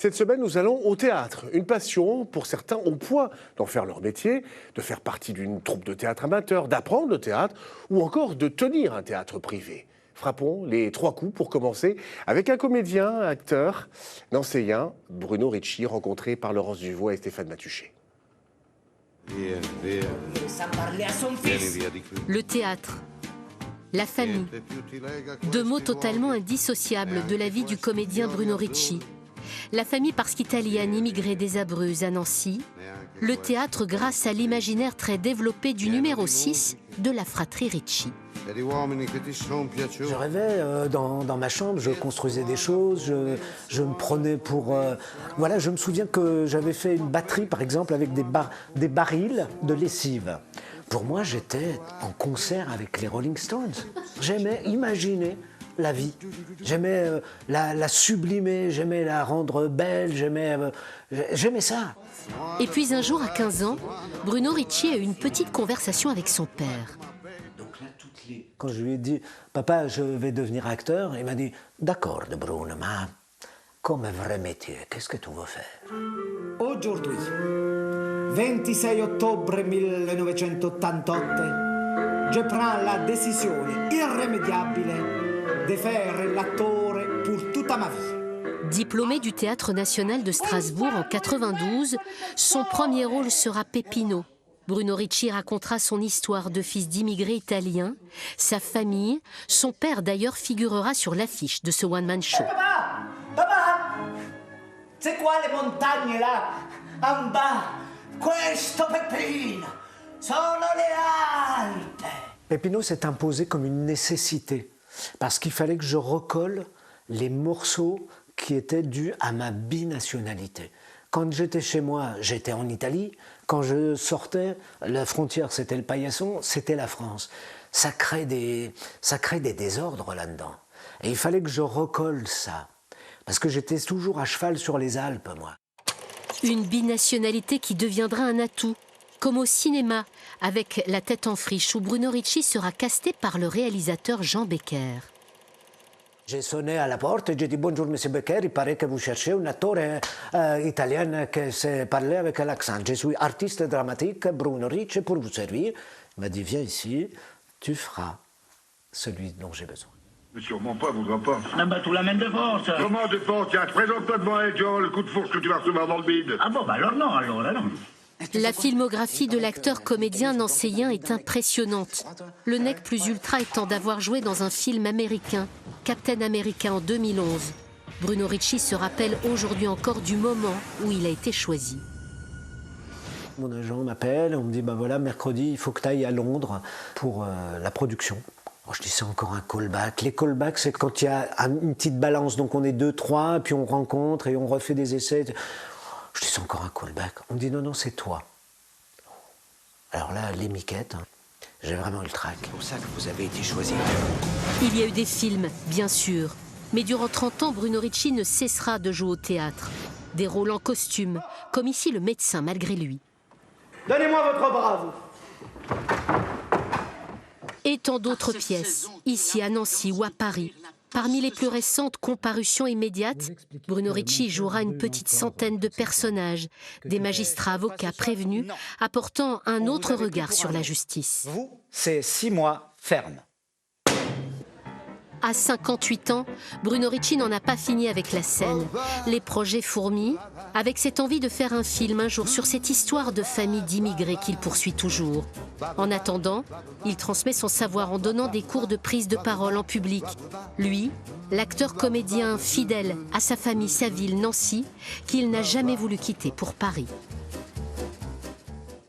Cette semaine, nous allons au théâtre. Une passion pour certains au point d'en faire leur métier, de faire partie d'une troupe de théâtre amateur, d'apprendre le théâtre ou encore de tenir un théâtre privé. Frappons les 3 coups pour commencer avec un comédien, acteur, nancéen, Bruno Ricci, rencontré par Laurence Duvois et Stéphane Matuchet. Le théâtre, la famille, 2 mots totalement indissociables de la vie du comédien Bruno Ricci. La famille parce qu'italienne, immigrée des Abruzzes à Nancy. Le théâtre grâce à l'imaginaire très développé du numéro 6 de la fratrie Ricci. Je rêvais dans ma chambre, je construisais des choses, je me prenais pour... Voilà, je me souviens que j'avais fait une batterie, par exemple, avec des barils de lessive. Pour moi, j'étais en concert avec les Rolling Stones. J'aimais imaginer la vie. J'aimais la sublimer, j'aimais la rendre belle, j'aimais ça. Et puis un jour, à 15 ans, Bruno Ricci a eu une petite conversation avec son père. Quand je lui ai dit « Papa, je vais devenir acteur », il m'a dit « D'accord, Bruno, mais comme vrai métier, qu'est-ce que tu veux faire ?» Aujourd'hui, 26 octobre 1988, je prends la décision irrémédiable de faire l'acteur pour toute ma vie. Diplômé du Théâtre national de Strasbourg en 92, son premier rôle sera Peppino. Bruno Ricci racontera son histoire de fils d'immigrés italiens, sa famille. Son père d'ailleurs figurera sur l'affiche de ce one-man show. Papa, c'est quoi les montagnes là, en bas? Questo Peppino, sono le Alpi. Peppino s'est imposé comme une nécessité, parce qu'il fallait que je recolle les morceaux qui étaient dus à ma binationalité. Quand j'étais chez moi, j'étais en Italie. Quand je sortais, la frontière, c'était le paillasson, c'était la France. Ça crée des désordres là-dedans. Et il fallait que je recolle ça. Parce que j'étais toujours à cheval sur les Alpes, moi. Une binationalité qui deviendra un atout, comme au cinéma, avec La tête en friche, où Bruno Ricci sera casté par le réalisateur Jean Becker. J'ai sonné à la porte et j'ai dit « Bonjour, monsieur Becker, il paraît que vous cherchez un acteur italien qui sait parler avec l'accent. Je suis artiste dramatique, Bruno Ricci, pour vous servir. » Il m'a dit « Viens ici, tu feras celui dont j'ai besoin. » Mais sûrement pas, voudra pas. Ah bah tout l'amène de force. Comment de force? Tiens, présente-toi devant elle, tu vas voir le coup de fourche que tu vas recevoir dans le bide. Ah bon, bah alors non, alors non. La filmographie de l'acteur-comédien nancéen est impressionnante. Le nec plus ultra étant d'avoir joué dans un film américain, Captain America en 2011. Bruno Ricci se rappelle aujourd'hui encore du moment où il a été choisi. Mon agent m'appelle, on me dit « Ben voilà, mercredi, il faut que tu ailles à Londres pour la production. » Oh, je dis c'est encore un callback. Les callbacks, c'est quand il y a une petite balance, donc on est 2, 3, puis on rencontre et on refait des essais. Je dis c'est encore un callback. On me dit non, c'est toi. Alors là, les miquettes, j'ai vraiment eu le trac. C'est pour ça que vous avez été choisi. Il y a eu des films, bien sûr. Mais durant 30 ans, Bruno Ricci ne cessera de jouer au théâtre. Des rôles en costume, comme ici le médecin malgré lui. Donnez-moi votre bras, vous. Et tant d'autres pièces, ici à Nancy ou à Paris. Parmi les plus récentes comparutions immédiates, Bruno Ricci jouera une petite centaine de personnages, des magistrats, avocats prévenus, apportant un autre regard sur la justice. Vous, c'est 6 mois ferme. À 58 ans, Bruno Ricci n'en a pas fini avec la scène. Les projets fourmillent, avec cette envie de faire un film un jour sur cette histoire de famille d'immigrés qu'il poursuit toujours. En attendant, il transmet son savoir en donnant des cours de prise de parole en public. Lui, l'acteur-comédien fidèle à sa famille, sa ville, Nancy, qu'il n'a jamais voulu quitter pour Paris.